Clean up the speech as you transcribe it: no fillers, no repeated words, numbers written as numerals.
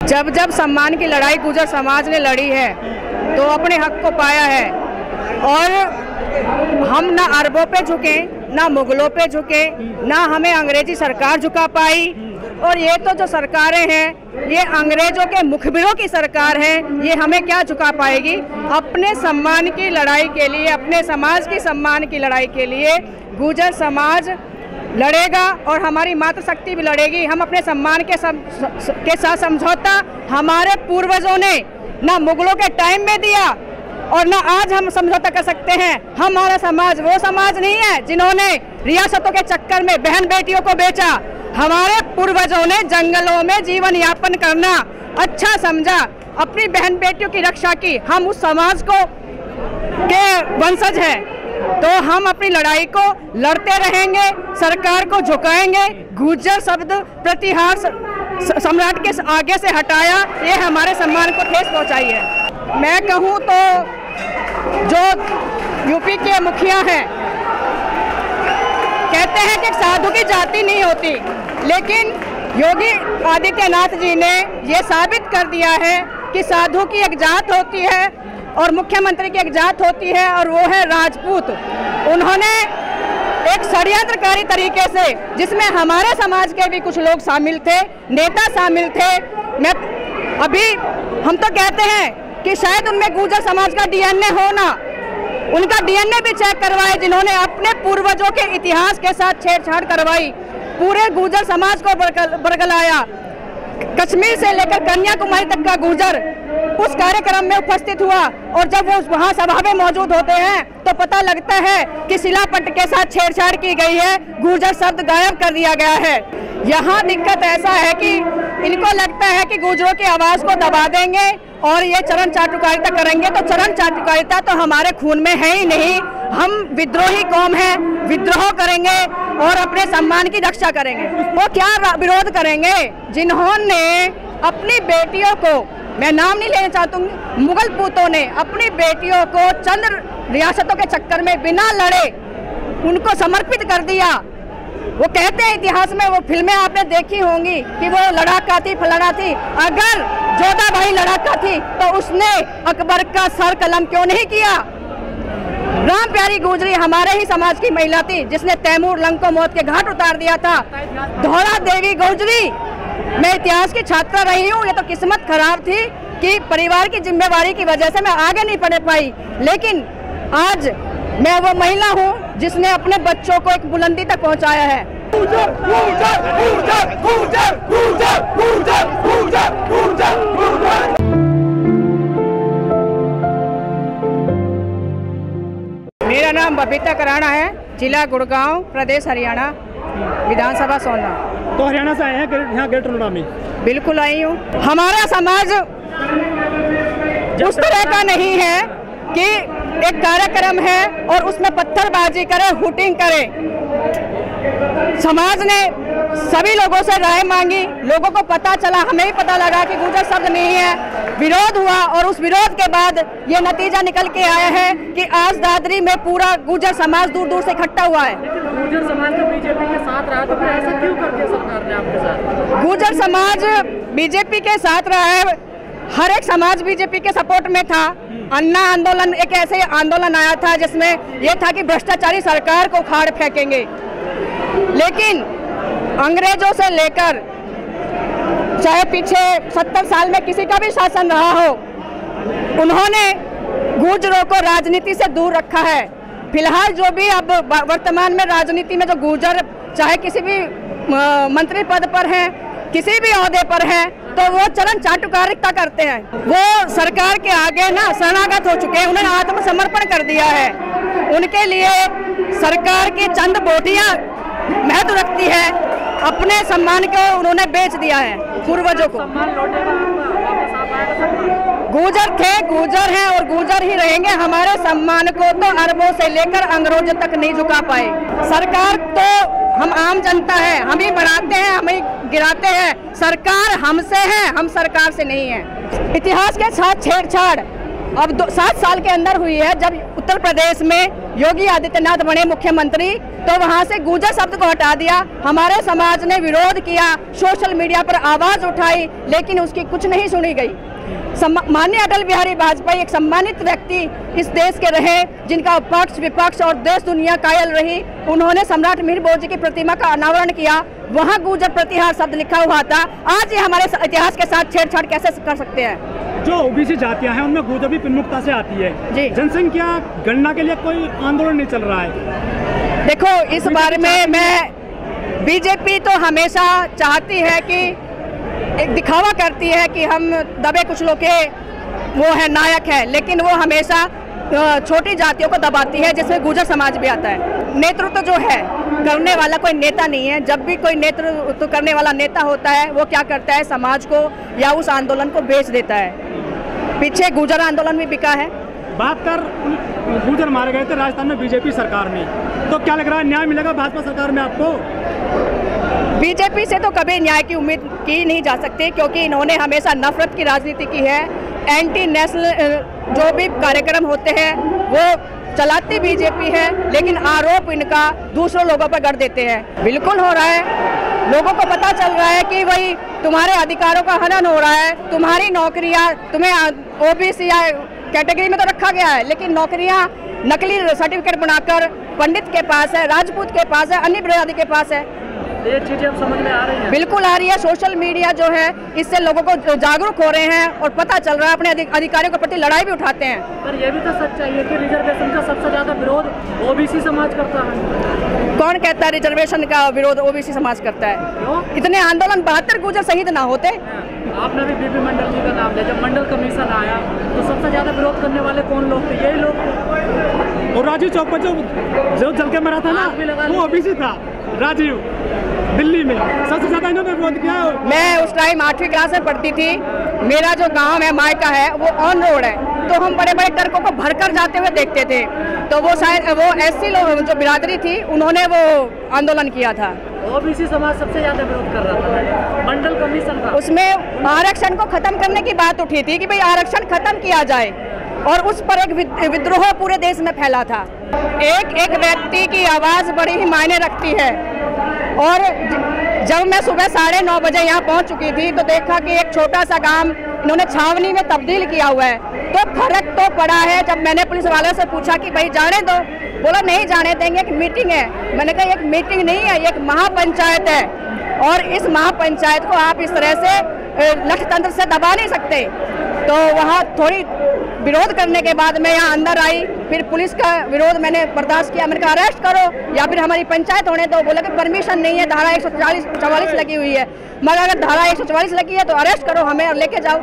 जब जब सम्मान की लड़ाई गुर्जर समाज ने लड़ी है तो अपने हक को पाया है, और हम ना अरबों पे झुके, ना मुगलों पे झुके, ना हमें अंग्रेजी सरकार झुका पाई। और ये तो जो सरकारें हैं ये अंग्रेजों के मुखबिरों की सरकार है, ये हमें क्या झुका पाएगी। अपने सम्मान की लड़ाई के लिए, अपने समाज की सम्मान की लड़ाई के लिए गुर्जर समाज लड़ेगा और हमारी मातृशक्ति भी लड़ेगी। हम अपने सम्मान के साथ समझौता हमारे पूर्वजों ने ना मुगलों के टाइम में दिया और ना आज हम समझौता कर सकते हैं। हमारा समाज वो समाज नहीं है जिन्होंने रियासतों के चक्कर में बहन बेटियों को बेचा। हमारे पूर्वजों ने जंगलों में जीवन यापन करना अच्छा समझा, अपनी बहन बेटियों की रक्षा की। हम उस समाज के वंशज हैं, तो हम अपनी लड़ाई को लड़ते रहेंगे, सरकार को झुकाएंगे। गुर्जर शब्द प्रतिहार सम्राट के आगे से हटाया, ये हमारे सम्मान को ठेस पहुंचाई है। मैं कहूं तो जो यूपी के मुखिया हैं कहते हैं कि साधु की जाति नहीं होती, लेकिन योगी आदित्यनाथ जी ने ये साबित कर दिया है कि साधु की एक जात होती है और मुख्यमंत्री की एक जात होती है, और वो है राजपूत। उन्होंने एक षड्यंत्रकारी तरीके से, जिसमें हमारे समाज के भी कुछ लोग शामिल थे, नेता शामिल थे। हम तो कहते हैं कि शायद उनमें गुर्जर समाज का डीएनए हो ना, उनका डीएनए भी चेक करवाए, जिन्होंने अपने पूर्वजों के इतिहास के साथ छेड़छाड़ करवाई, पूरे गुर्जर समाज को बरगलाया। कश्मीर से लेकर कन्याकुमारी तक का गुर्जर उस कार्यक्रम में उपस्थित हुआ, और जब वो वहाँ सभा में मौजूद होते हैं तो पता लगता है कि शिलापट के साथ छेड़छाड़ की गई है, गुर्जर शब्द गायब कर दिया गया है। यहाँ दिक्कत ऐसा है कि इनको लगता है कि गुर्जरों की आवाज़ को दबा देंगे और ये चरण चाटुकारिता करेंगे, तो चरण चाटुकारिता तो हमारे खून में है ही नहीं। हम विद्रोही कौम है, विद्रोह करेंगे और अपने सम्मान की रक्षा करेंगे। वो क्या विरोध करेंगे जिन्होंने अपनी बेटियों को, मैं नाम नहीं लेना चाहती हूँ, मुगल पूतों ने अपनी बेटियों को चंद रियासतों के चक्कर में बिना लड़े उनको समर्पित कर दिया। वो कहते हैं इतिहास में, वो फिल्में आपने देखी होंगी कि वो लड़ाका थी, फलाना थी। अगर जोधाबाई लड़ाका थी तो उसने अकबर का सर कलम क्यों नहीं किया। राम प्यारी गुजरी हमारे ही समाज की महिला थी, जिसने तैमूर लंग को मौत के घाट उतार दिया था। धौला देवी गुजरी, मैं इतिहास की छात्रा रही हूँ, ये तो किस्मत खराब थी कि परिवार की जिम्मेवारी की वजह से मैं आगे नहीं पढ़ पाई, लेकिन आज मैं वो महिला हूँ जिसने अपने बच्चों को एक बुलंदी तक पहुँचाया है। मेरा नाम बबीता कराना है, जिला गुड़गांव, प्रदेश हरियाणा, विधानसभा सोना। तो हरियाणा से आए हैं यहाँ ग्रेटर नोएडा में? बिल्कुल आई हूँ। हमारा समाज उस तरह का नहीं है कि एक कार्यक्रम है और उसमें पत्थरबाजी करे, हुटिंग करे। समाज ने सभी लोगों से राय मांगी, लोगों को पता चला, हमें भी पता लगा कि गुर्जर शब्द नहीं है। विरोध हुआ और उस विरोध के बाद ये नतीजा निकल के आया है कि आज दादरी में पूरा गुर्जर समाज दूर दूर से इकट्ठा हुआ है। गुर्जर समाज तो बीजेपी के साथ रहा, तो फिर ऐसा क्यों कर दिया सरकार ने आपके साथ? गुर्जर समाज बीजेपी के साथ रहा है, हर एक समाज बीजेपी के सपोर्ट में था। अन्ना आंदोलन एक ऐसे आंदोलन आया था जिसमें यह था कि भ्रष्टाचारी सरकार को उखाड़ फेंकेंगे, लेकिन अंग्रेजों से लेकर चाहे पीछे 70 साल में किसी का भी शासन रहा हो, उन्होंने गुर्जरों को राजनीति से दूर रखा है। फिलहाल जो भी अब वर्तमान में राजनीति में जो गुर्जर चाहे किसी भी मंत्री पद पर हैं, किसी भी ओहदे पर हैं, तो वो चरण चाटुकारिता करते हैं। वो सरकार के आगे ना शरणागत हो चुके हैं, उन्होंने आत्मसमर्पण कर दिया है। उनके लिए सरकार की चंद बोटियां महत्व रखती है, अपने सम्मान को उन्होंने बेच दिया है पूर्वजों को। गुर्जर थे, गुर्जर हैं और गुर्जर ही रहेंगे। हमारे सम्मान को तो अरबों से लेकर अंग्रेजों तक नहीं झुका पाए। सरकार तो हम आम जनता है, हम ही बढ़ाते हैं, हम ही गिराते हैं। सरकार हमसे है, हम सरकार से नहीं है। इतिहास के साथ छेड़छाड़ अब 7 साल के अंदर हुई है। जब उत्तर प्रदेश में योगी आदित्यनाथ बने मुख्यमंत्री तो वहां से गुर्जर शब्द को हटा दिया। हमारे समाज ने विरोध किया, सोशल मीडिया पर आवाज उठाई, लेकिन उसकी कुछ नहीं सुनी गई। माननीय अटल बिहारी वाजपेयी एक सम्मानित व्यक्ति इस देश के रहे, जिनका पक्ष विपक्ष और देश दुनिया कायल रही। उन्होंने सम्राट मीर बोजी की प्रतिमा का अनावरण किया, वहां गुर्जर प्रतिहार शब्द लिखा हुआ था। आज ये हमारे इतिहास के साथ छेड़छाड़ कैसे कर सकते हैं? जो ओबीसी जातियां हैं उनमें गुर्जर भी प्रमुखता से आती है जी। जनसंख्या गणना के लिए कोई आंदोलन नहीं चल रहा है। देखो, इस बारे में मैं बीजेपी तो हमेशा चाहती है कि एक दिखावा करती है कि हम दबे कुचलों के वो है नायक है, लेकिन वो हमेशा छोटी जातियों को दबाती है, जिसमें गुर्जर समाज भी आता है। नेतृत्व जो है करने वाला कोई नेता नहीं है। जब भी कोई नेतृत्व करने वाला नेता होता है वो क्या करता है, समाज को या उस आंदोलन को बेच देता है। पीछे गुर्जर आंदोलन भी बिका है। बात कर गुर्जर मारे गए थे राजस्थान में बीजेपी सरकार में, तो क्या लग रहा है न्याय मिलेगा भाजपा सरकार में आपको? बीजेपी से तो कभी न्याय की उम्मीद की नहीं जा सकती, क्योंकि इन्होंने हमेशा नफरत की राजनीति की है। एंटी नेशनल जो भी कार्यक्रम होते हैं वो चलाती बीजेपी है, लेकिन आरोप इनका दूसरों लोगों पर कर देते हैं। बिल्कुल हो रहा है, लोगों को पता चल रहा है कि भाई तुम्हारे अधिकारों का हनन हो रहा है, तुम्हारी नौकरियां, तुम्हें ओबीसी या कैटेगरी में तो रखा गया है, लेकिन नौकरियां नकली सर्टिफिकेट बनाकर पंडित के पास है, राजपूत के पास है, अन्य बिरादरी के पास है। ये चीजें अब समझ में आ रही हैं? बिल्कुल आ रही है। सोशल मीडिया जो है इससे लोगों को जागरूक हो रहे हैं और पता चल रहा है, अपने अधिकारियों के प्रति लड़ाई भी उठाते हैं। पर यह भी तो सच्चाई है कि रिजर्वेशन का सबसे ज्यादा विरोध ओबीसी समाज करता है। कौन कहता है रिजर्वेशन का विरोध ओबीसी समाज करता है? क्यों? इतने आंदोलन 72 गुर्जर शहीद ना होते। आपने भी बीपी मंडल जी का नाम लिया। जब मंडल कमीशन आया तो सबसे ज्यादा विरोध करने वाले कौन लोग थे? यही लोग थे। और राजीव चौक पर जो जल के मरा था ना, वो ओबीसी था। राजीव दिल्ली में सबसे ज्यादा इन्होंने विरोध किया। मैं उस टाइम 8वीं क्लास में पढ़ती थी। मेरा जो गांव है, मायका है, वो ऑन रोड है, तो हम बड़े बड़े ट्रकों को भरकर जाते हुए देखते थे। तो वो शायद वो एससी लोग जो बिरादरी थी उन्होंने वो आंदोलन किया था। ओबीसी समाज सबसे ज्यादा विरोध कर रहा था मंडल कमीशन का। उसमें आरक्षण को खत्म करने की बात उठी थी कि भाई आरक्षण खत्म किया जाए, और उस पर एक विद्रोह पूरे देश में फैला था। एक व्यक्ति की आवाज बड़ी ही मायने रखती है। और जब मैं सुबह 9:30 बजे यहाँ पहुँच चुकी थी तो देखा कि एक छोटा सा गांव इन्होंने छावनी में तब्दील किया हुआ है, तो फर्क तो पड़ा है। जब मैंने पुलिस वाले से पूछा कि भाई जाने दो, बोला नहीं जाने देंगे, एक मीटिंग है। मैंने कहा एक मीटिंग नहीं है, ये एक महापंचायत है, और इस महापंचायत को आप इस तरह से लठतंत्र से दबा नहीं सकते। तो वहाँ थोड़ी विरोध करने के बाद मैं यहाँ अंदर आई, फिर पुलिस का विरोध मैंने बर्दाश्त किया। मैंने कहा अरेस्ट करो या फिर हमारी पंचायत होने दो। बोला कि परमिशन नहीं है, धारा 144 लगी हुई है। मगर अगर धारा 144 लगी है तो अरेस्ट करो हमें और लेके जाओ।